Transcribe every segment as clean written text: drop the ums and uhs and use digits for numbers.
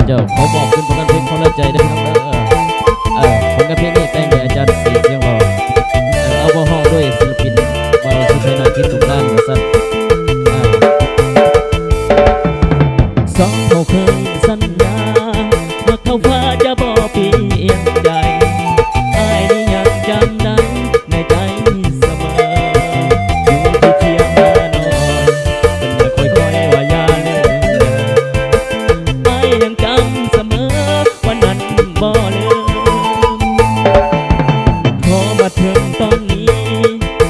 เจ้าเขาบอกขึ้นผลงานเพลงเขาละใจได้พี่น้องผลงานเพลงนี้แต่งโดยอาจารย์สีเสียงหล่อเอามาห้องด้วยศิลปินบาวสุชัยนาคิดตุกล้านมาสั้นสองเขาเคยสัญญาว่าเขาว่าจะบ่เปลี่ยนใจอ้ายนี่ยังจำได้ในใจเสมออยู่ที่เทียงนานอนเป็นค่อยๆว่าอย่าเลิกอ้ายยังจำเสมอวันนั้นบ่ลืมพอมาถึงตอนนี้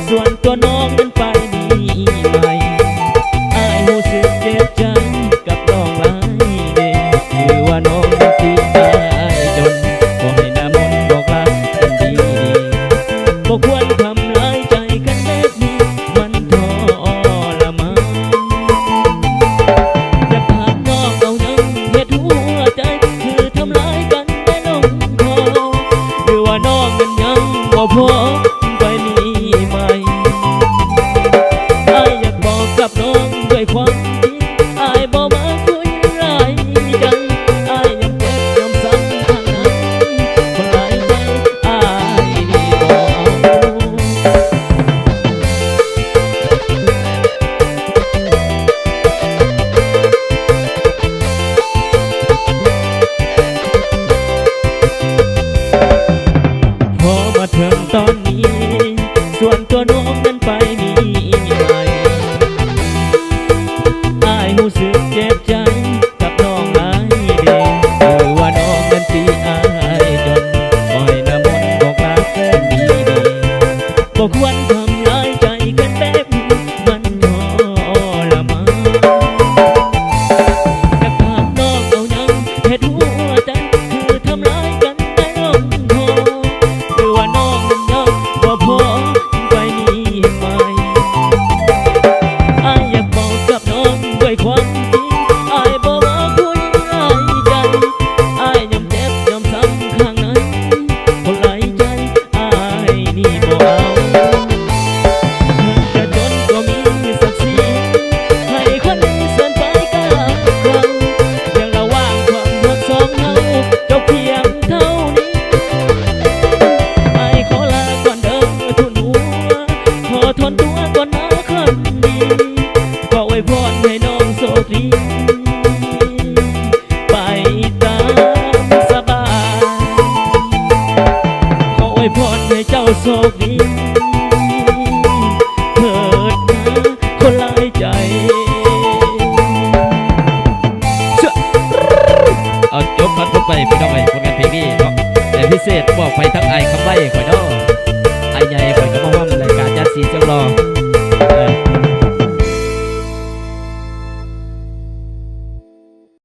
ส่วนตัวน้องนั้นไปมีใหม่อ้ายรู้สึกเจ็บใจกับน้องหลายเด้คือว่าน้องนั้นตีตายจนบ่ให้หน้ามนต์บอกลากันดีบ่ควรทำร้ายใจกันแบบนี้มันทรมานอยากถามน้องเอายังเหตุหัวใจคือทำร้ายกันได้ลงคอหรือว่าน้องนั้นยังบ่พอไปมีใหม่อ้ายอยากบอกกับน้องด้วยความจริงอ้ายบ่มาคุยร้ายใจอ้ายยังเจ็บยังซ้ำข้างในคนหลายใจอ้ายนี่บ่เอาพอมาถึงตอนนี้ส่วนตัวน้องนั้นไปมีใหม่อ้ายรู้สึกเจ็บใจกับน้องหลายเด้คือว่าน้องนั้นตีอ้ายจนบ่ให้หน้ามนต์บอกลากันดีบ่ควรทำร้ายใจกันแบบนี้มันทรมานอยากถามน้องเอายังเหตุหัวใจคือทำร้ายกันได้ลงคอหรือว่าน้องนั้นยังบ่พอไปมีใหม่อ้ายอยากบอกกับน้องด้วยความจริงอ้ายบ่ว่าคุยร้ายใจอ้ายยอมเจ็บยอมซ้ำข้างในคนหลายใจอ้ายนี่บ่เอากระจนก็มีศักดิ์ศรีให้คนอื่นเสินไปก้าวเรายังระหว่างความรักสองเฮาจบเพียงเท่านี้อ้ายขอลาก่อนเด้อทุนหัวขอทนตัวก่อนนะคนดีขออวยพรให้น้องโชคดีไปตามสบายขออวยพรให้เจ้าโชคดีเถิดนะคนหลายใจเอาจบพัดทุกไปพี่น้องไอ้ผลงานเพลงนี้เนาะแต่พิเศษบอกไปทั้งไอ้คำใบ้